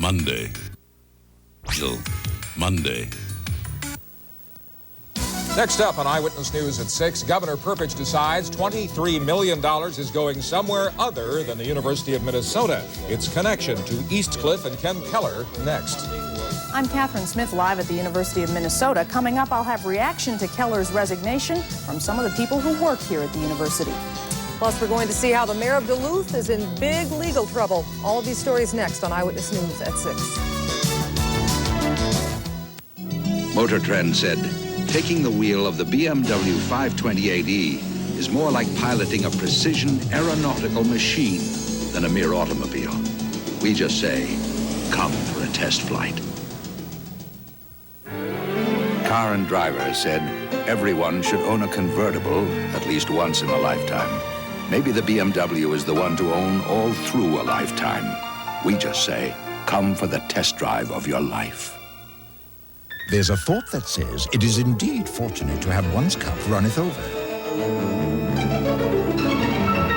Monday. Till Monday. Next up on Eyewitness News at 6, Governor Perpich decides $23 million is going somewhere other than the University of Minnesota. Its connection to East Cliff and Ken Keller next. I'm Catherine Smith, live at the University of Minnesota. Coming up, I'll have reaction to Keller's resignation from some of the people who work here at the university. Plus, we're going to see how the mayor of Duluth is in big legal trouble. All of these stories next on Eyewitness News at 6. Motor Trend said, taking the wheel of the BMW 528e is more like piloting a precision aeronautical machine than a mere automobile. We just say, come for a test flight. Car and Driver said everyone should own a convertible at least once in a lifetime. Maybe the BMW is the one to own all through a lifetime. We just say, come for the test drive of your life. There's a thought that says it is indeed fortunate to have one's cup runneth over.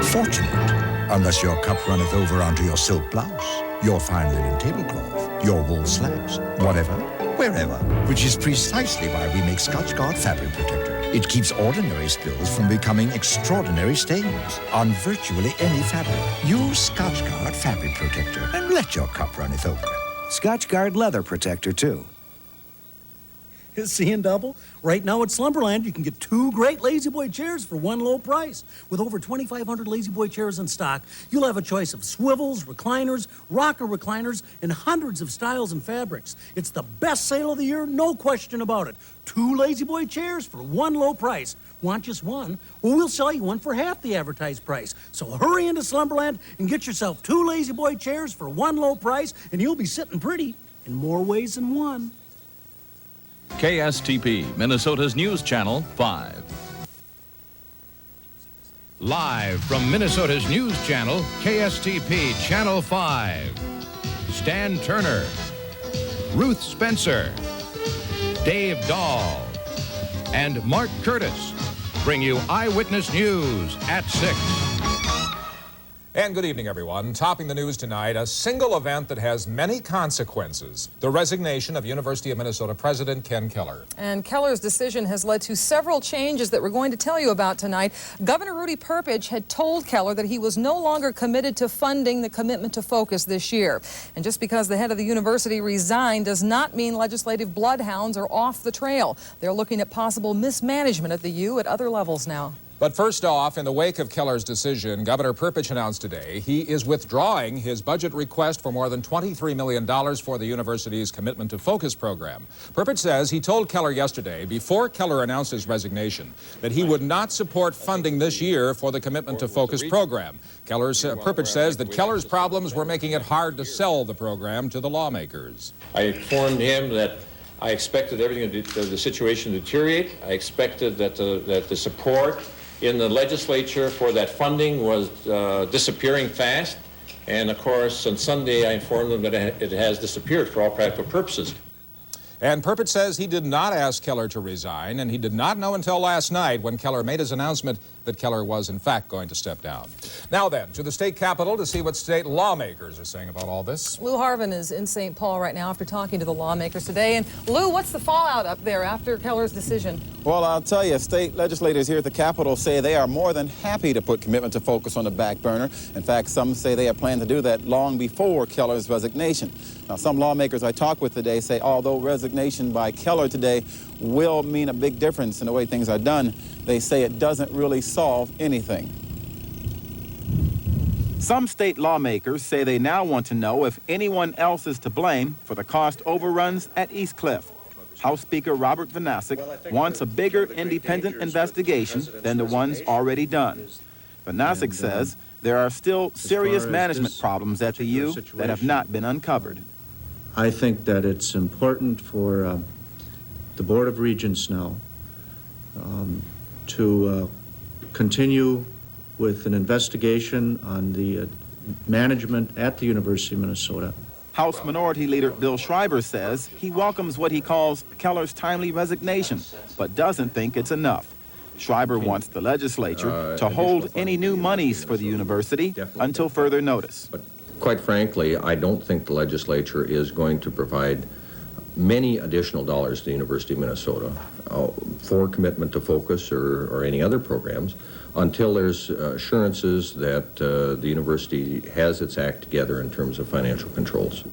Fortunate, unless your cup runneth over onto your silk blouse, your fine linen tablecloth, your wool slacks, whatever, wherever, which is precisely why we make Scotchgard Fabric Protector. It keeps ordinary spills from becoming extraordinary stains on virtually any fabric. Use Scotchgard Fabric Protector and let your cup runneth over. Scotchgard Leather Protector, too. Seeing double? Right now at Slumberland, you can get 2 great Lazy Boy chairs for one low price. With over 2,500 Lazy Boy chairs in stock, you'll have a choice of swivels, recliners, rocker recliners, and hundreds of styles and fabrics. It's the best sale of the year, no question about it. 2 Lazy Boy chairs for one low price. Want just one? Well, we'll sell you one for half the advertised price. So hurry into Slumberland and get yourself 2 Lazy Boy chairs for one low price, and you'll be sitting pretty in more ways than one. KSTP, Minnesota's News Channel 5. Live from Minnesota's News Channel, KSTP Channel 5. Stan Turner, Ruth Spencer, Dave Dahl, and Mark Curtis bring you Eyewitness News at 6. And good evening, everyone. Topping the news tonight, a single event that has many consequences. The resignation of University of Minnesota President Ken Keller. And Keller's decision has led to several changes that we're going to tell you about tonight. Governor Rudy Perpich had told Keller that he was no longer committed to funding the Commitment to Focus this year. And just because the head of the university resigned does not mean legislative bloodhounds are off the trail. They're looking at possible mismanagement at the U at other levels now. But first off, in the wake of Keller's decision, Governor Perpich announced today he is withdrawing his budget request for more than $23 million for the university's Commitment to Focus program. Perpich says he told Keller yesterday, before Keller announced his resignation, that he would not support funding this year for the Commitment to Focus program. Perpich says that Keller's problems were making it hard to sell the program to the lawmakers. I informed him that I expected everything, the situation to deteriorate. I expected that the support in the legislature for that funding was disappearing fast. And of course, on Sunday, I informed them that it has disappeared for all practical purposes. And Perpich says he did not ask Keller to resign, and he did not know until last night when Keller made his announcement that Keller was, in fact, going to step down. Now then, to the state capitol to see what state lawmakers are saying about all this. Lou Harvin is in St. Paul right now after talking to the lawmakers today. And Lou, what's the fallout up there after Keller's decision? Well, I'll tell you, state legislators here at the Capitol say they are more than happy to put Commitment to Focus on the back burner. In fact, some say they have planned to do that long before Keller's resignation. Now, some lawmakers I talked with today say although resignation by Keller today will mean a big difference in the way things are done, they say it doesn't really solve anything. Some state lawmakers say they now want to know if anyone else is to blame for the cost overruns at East Cliff. House Speaker Robert Vanasek wants a bigger independent investigation than the ones already done. Vanasek says there are still serious management problems at the U that have not been uncovered. I think that it's important for the Board of Regents now to continue with an investigation on the management at the University of Minnesota. House Minority Leader Bill Schreiber says he welcomes what he calls Keller's timely resignation, but doesn't think it's enough. Schreiber wants the legislature to hold any new monies for the university until further notice. But Quite frankly, I don't think the legislature is going to provide many additional dollars to the University of Minnesota for commitment to focus or any other programs until there's assurances that the university has its act together in terms of financial controls.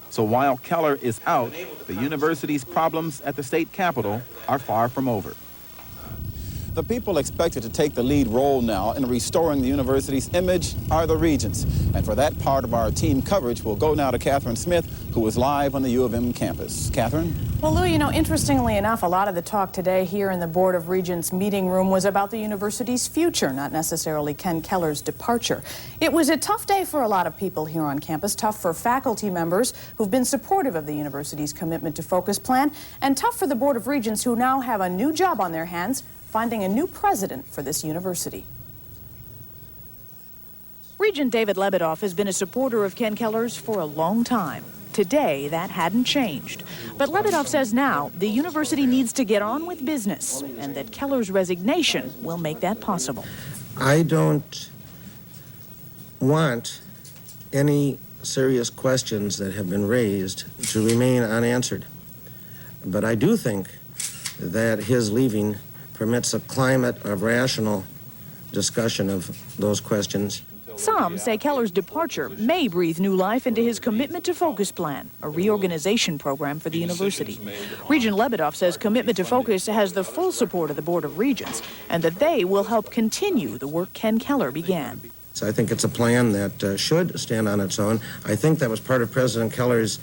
So while Keller is out, the university's problems at the state capitol are far from over. The people expected to take the lead role now in restoring the university's image are the regents. And for that part of our team coverage, we'll go now to Catherine Smith, who is live on the U of M campus. Catherine? Well, Lou, you know, interestingly enough, a lot of the talk today here in the Board of Regents meeting room was about the university's future, not necessarily Ken Keller's departure. It was a tough day for a lot of people here on campus, tough for faculty members who've been supportive of the university's commitment to focus plan, and tough for the Board of Regents who now have a new job on their hands, finding a new president for this university. Regent David Lebedoff has been a supporter of Ken Keller's for a long time. Today, that hadn't changed. But Lebedoff says now the university needs to get on with business and that Keller's resignation will make that possible. I don't want any serious questions that have been raised to remain unanswered. But I do think that his leaving permits a climate of rational discussion of those questions. Some say Keller's departure may breathe new life into his commitment to focus plan, a reorganization program for the university. Regent Lebedoff says commitment to focus has the full support of the Board of Regents and that they will help continue the work Ken Keller began. So I think it's a plan that should stand on its own. I think that was part of President Keller's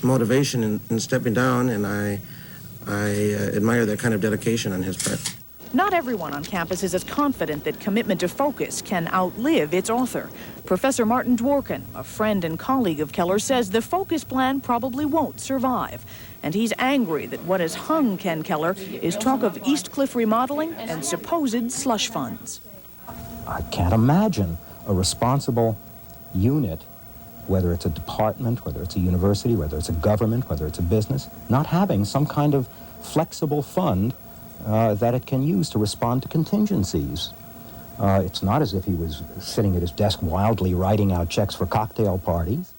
motivation in stepping down, and I admire that kind of dedication on his part. Not everyone on campus is as confident that commitment to focus can outlive its author. Professor Martin Dworkin, a friend and colleague of Keller, says the focus plan probably won't survive. And he's angry that what has hung Ken Keller is talk of East Cliff remodeling and supposed slush funds. I can't imagine a responsible unit, whether it's a department, whether it's a university, whether it's a government, whether it's a business, not having some kind of flexible fund that it can use to respond to contingencies. It's not as if he was sitting at his desk wildly writing out checks for cocktail parties.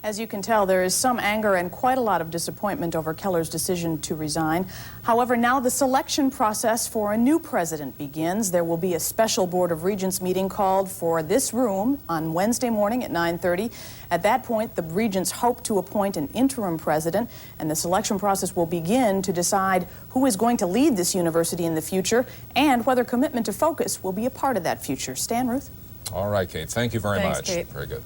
As you can tell, there is some anger and quite a lot of disappointment over Keller's decision to resign. However, now the selection process for a new president begins. There will be a special Board of Regents meeting called for this room on Wednesday morning at 9:30. At that point, the Regents hope to appoint an interim president, and the selection process will begin to decide who is going to lead this university in the future and whether commitment to focus will be a part of that future. Stan, Ruth? All right, Kate. Thank you very much. Kate. Very good.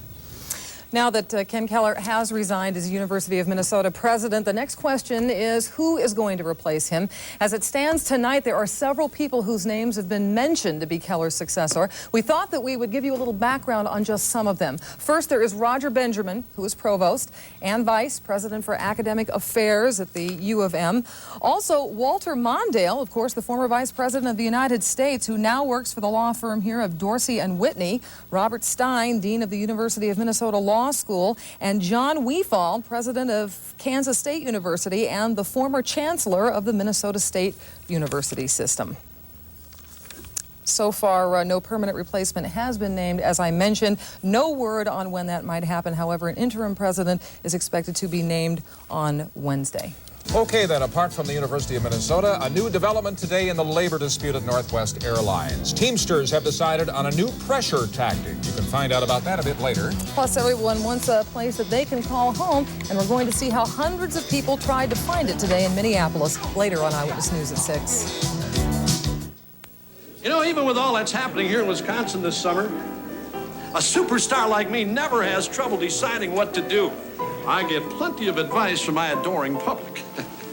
Now that Ken Keller has resigned as University of Minnesota president, the next question is who is going to replace him? As it stands tonight, there are several people whose names have been mentioned to be Keller's successor. We thought that we would give you a little background on just some of them. First, there is Roger Benjamin, who is provost and vice president for academic affairs at the U of M. Also, Walter Mondale, of course, the former vice president of the United States, who now works for the law firm here of Dorsey and Whitney. Robert Stein, dean of the University of Minnesota Law School, and John Weefald, president of Kansas State University and the former chancellor of the Minnesota State University system. So far, no permanent replacement has been named. As I mentioned, no word on when that might happen. However, an interim president is expected to be named on Wednesday. Okay, then, apart from the University of Minnesota, a new development today in the labor dispute at Northwest Airlines. Teamsters have decided on a new pressure tactic. You can find out about that a bit later. Plus, everyone wants a place that they can call home, and we're going to see how hundreds of people tried to find it today in Minneapolis. Later on Eyewitness News at 6. You know, even with all that's happening here in Wisconsin this summer, a superstar like me never has trouble deciding what to do. I get plenty of advice from my adoring public.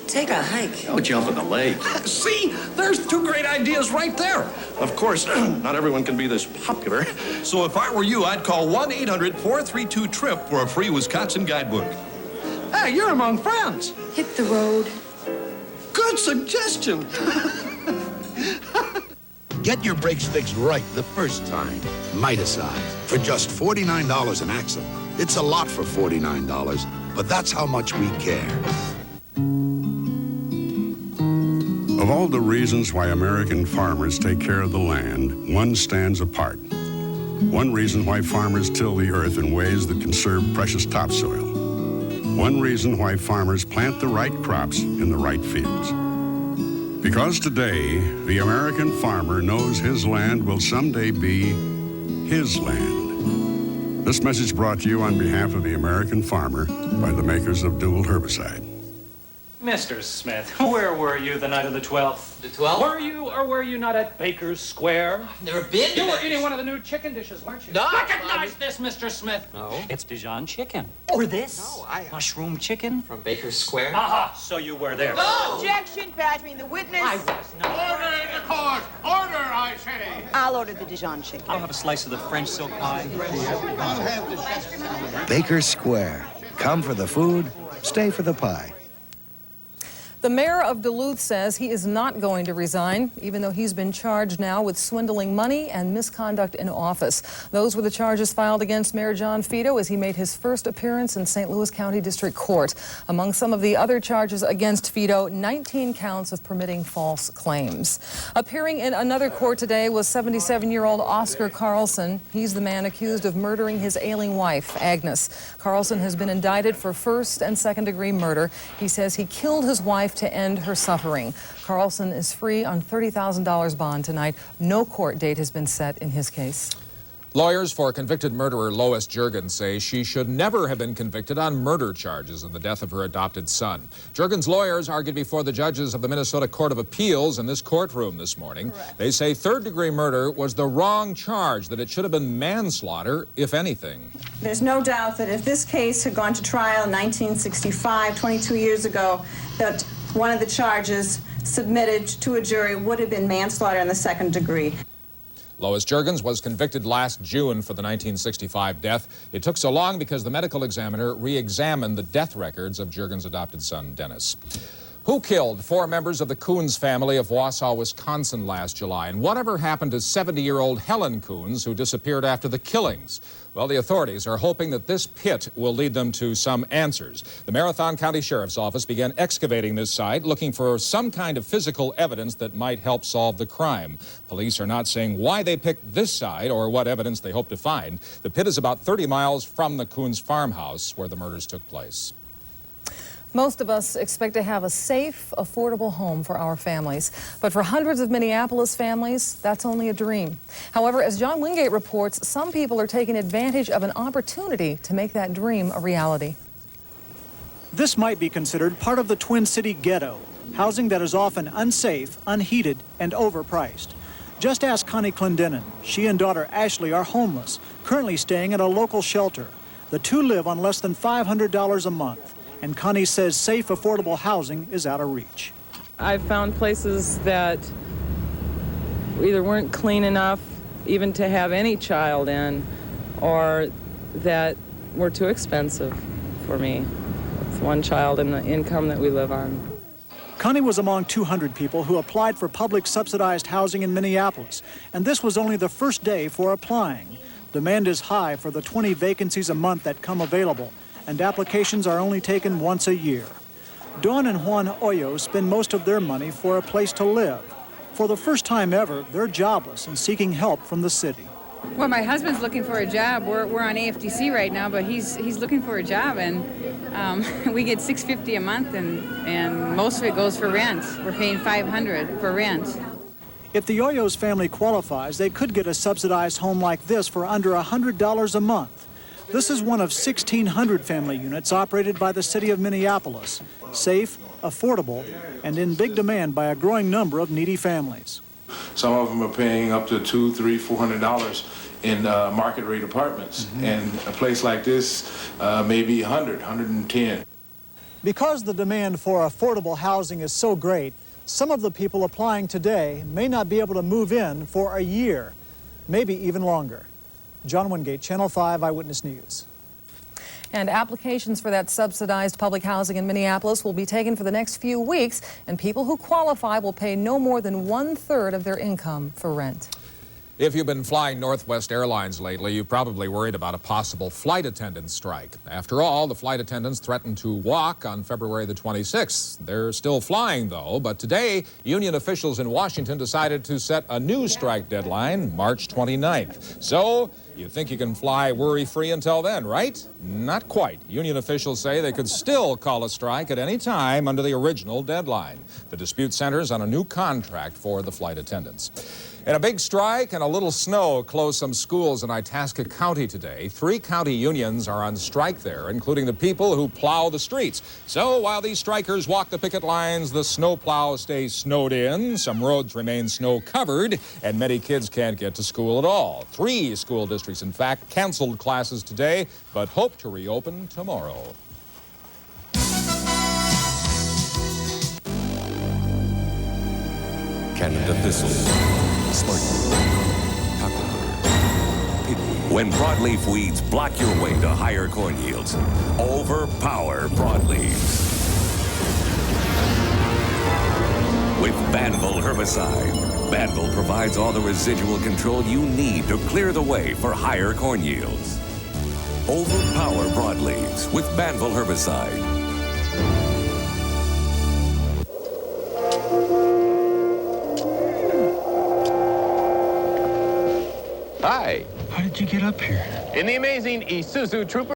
Take a hike. Oh, jump in the lake. See, there's two great ideas right there. Of course, not everyone can be this popular. So if I were you, I'd call 1-800-432-TRIP for a free Wisconsin guidebook. Hey, you're among friends. Hit the road. Good suggestion. Get your brakes fixed right the first time. Midas-Eyes for just $49 an axle. It's a lot for $49, but that's how much we care. Of all the reasons why American farmers take care of the land, one stands apart. One reason why farmers till the earth in ways that conserve precious topsoil. One reason why farmers plant the right crops in the right fields. Because today, the American farmer knows his land will someday be his land. This message brought to you on behalf of the American farmer by the makers of dual herbicide. Mr. Smith, where were you the night of the 12th? The 12th? Were you or were you not at Baker's Square? I've never been to You were Baker's. eating one of the new chicken dishes, weren't you? No. Recognize this, Mr. Smith. No. It's Dijon chicken. Or this. No, Mushroom chicken. From Baker's Square? Aha, so you were there. No! Objection, badgering the witness. I was not. Order in the court! Order, I say! I'll order the Dijon chicken. I'll have a slice of the French silk pie. Baker's Square. Come for the food, stay for the pie. The mayor of Duluth says he is not going to resign, even though he's been charged now with swindling money and misconduct in office. Those were the charges filed against Mayor John Fido as he made his first appearance in St. Louis County District Court. Among some of the other charges against Fido, 19 counts of permitting false claims. Appearing in another court today was 77-year-old Oscar Carlson. He's the man accused of murdering his ailing wife, Agnes. Carlson has been indicted for first and second-degree murder. He says he killed his wife to end her suffering. Carlson is free on $30,000 bond tonight. No court date has been set in his case. Lawyers for convicted murderer Lois Juergens say she should never have been convicted on murder charges in the death of her adopted son. Juergens' lawyers argued before the judges of the Minnesota Court of Appeals in this courtroom this morning. Correct. They say third-degree murder was the wrong charge, that it should have been manslaughter, if anything. There's no doubt that if this case had gone to trial in 1965, 22 years ago, that one of the charges submitted to a jury would have been manslaughter in the second degree. Lois Juergens was convicted last June for the 1965 death. It took so long because the medical examiner re-examined the death records of Juergens' adopted son, Dennis. Who killed 4 members of the Coons family of Wausau, Wisconsin last July? And whatever happened to 70-year-old Helen Coons, who disappeared after the killings? Well, the authorities are hoping that this pit will lead them to some answers. The Marathon County Sheriff's Office began excavating this site, looking for some kind of physical evidence that might help solve the crime. Police are not saying why they picked this site or what evidence they hope to find. The pit is about 30 miles from the Coons farmhouse where the murders took place. Most of us expect to have a safe, affordable home for our families. But for hundreds of Minneapolis families, that's only a dream. However, as John Wingate reports, some people are taking advantage of an opportunity to make that dream a reality. This might be considered part of the Twin City ghetto, housing that is often unsafe, unheated, and overpriced. Just ask Connie Clendenin. She and daughter Ashley are homeless, currently staying at a local shelter. The two live on less than $500 a month. And Connie says safe, affordable housing is out of reach. I've found places that either weren't clean enough even to have any child in, or that were too expensive for me, with one child and the income that we live on. Connie was among 200 people who applied for public subsidized housing in Minneapolis, and this was only the first day for applying. Demand is high for the 20 vacancies a month that come available, and applications are only taken once a year. Dawn and Juan Hoyo spend most of their money for a place to live. For the first time ever, they're jobless and seeking help from the city. Well, my husband's looking for a job. We're on AFDC right now, but he's looking for a job, and we get $650 a month, and most of it goes for rent. We're paying $500 for rent. If the Hoyo's family qualifies, they could get a subsidized home like this for under $100 a month. This is one of 1,600 family units operated by the city of Minneapolis. Safe, affordable, and in big demand by a growing number of needy families. Some of them are paying up to $200, $300, $400 in market rate apartments. And a place like this may be $100, $110. Because the demand for affordable housing is so great, some of the people applying today may not be able to move in for a year, maybe even longer. John Wingate, Channel 5 Eyewitness News. And applications for that subsidized public housing in Minneapolis will be taken for the next few weeks, and people who qualify will pay no more than 1/3 of their income for rent. If you've been flying Northwest Airlines lately, you're probably worried about a possible flight attendant strike. After all, the flight attendants threatened to walk on February the 26th. They're still flying, though, but today, union officials in Washington decided to set a new strike deadline, March 29th. So, You think you can fly worry-free until then, right? Not quite. Union officials say they could still call a strike at any time under the original deadline. The dispute centers on a new contract for the flight attendants. And a big strike and a little snow closed some schools in Itasca County today. 3 county unions are on strike there, including the people who plow the streets. So while these strikers walk the picket lines, the snowplow stays snowed in, some roads remain snow-covered, and many kids can't get to school at all. 3 school districts, in fact, canceled classes today, but hope to reopen tomorrow. Canada thistle. When broadleaf weeds block your way to higher corn yields, overpower broadleaves. With Banville herbicide, Banville provides all the residual control you need to clear the way for higher corn yields. Overpower broadleaves with Banville herbicide. Hi. How did you get up here? In the amazing Isuzu Trooper